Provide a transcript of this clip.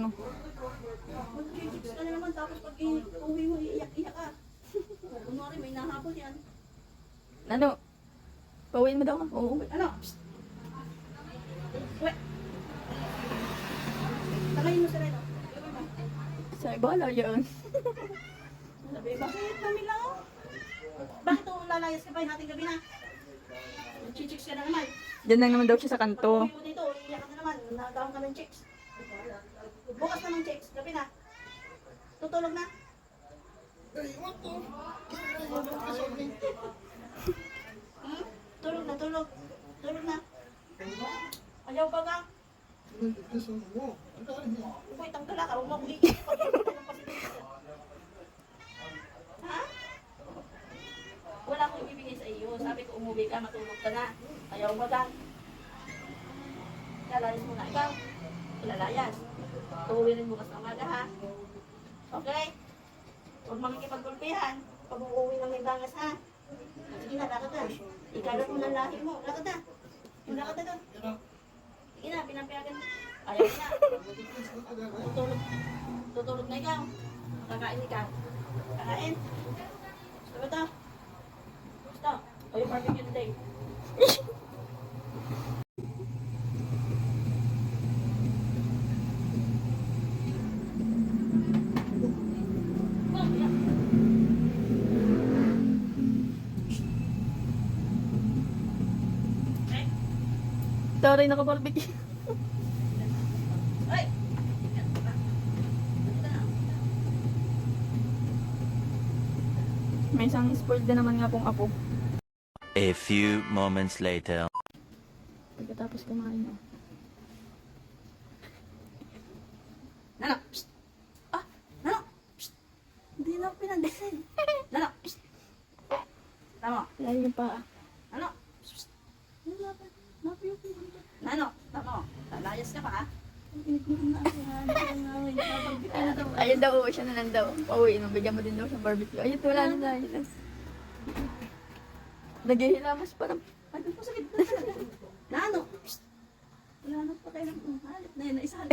mo. Mag-chicks ka na naman, tapos pag uwi mo, iiyak-iyak ka. Kunwari, may nahabol yan. Ano? Pauwiin mo daw ako. Oo. Ano? Uwe. Tagayin mo sa relo. Sabi, bahala yan. Sabi, bakit kami lang? Bakit ito lalayas ka pa yung ating gabi na? Chichicks ka na naman. Diyan lang naman daw siya sa Pag kanto. uwi mo dito, iiyak ka na naman. Nagawang ka ng chicks. Bukas na ng chicks. Gabi na. Tutulog na. Hmm? Tulog na, tulog. Tulog na. Ayaw ba ka? Uy, tangkala ka. Huwag mo akong iiyak. Ha? Wala akong ibibigay sa iyo. Sabi ko, umuwi ka, matulog ka na. Ayaw ba ka? Lalayas mo na ikaw. Lalayas. Uuwi rin bukas ng umaga, ha? Okay? Huwag makikipagkulpihan. Pag uuwi ng may bangas, ha? Sige na, lakad na. Ikalat mo ng lahi mo. Lakad na. Lakad na doon. Sige na, pinapayagan. Ayaw na. Tutulog. Tutulog na ikaw. Kakain ikaw. Kakain. Gusto ba ito? Gusto? O yung barbecue today? Taray nakabarbecue. Ay! May isang spoiled din naman nga pong apo. A few moments later. Pagkatapos kumain. Nano! Psst! Ah! Nano! Psst! Hindi na ako pinandasin. Nano! Psst! Tama. Lalo yung paa. Nano! Psst! Nano! Tama. Lalayas ka pa, ha? Ayun daw, siya na lang daw. Pauwiin mo, bigyan mo din daw sa barbecue. Ayun, wala na tayo. Naghihilamos pa ng... Ano po sakit na? Nano! Psst! Wala na pa kayo ng halip na yun na isali.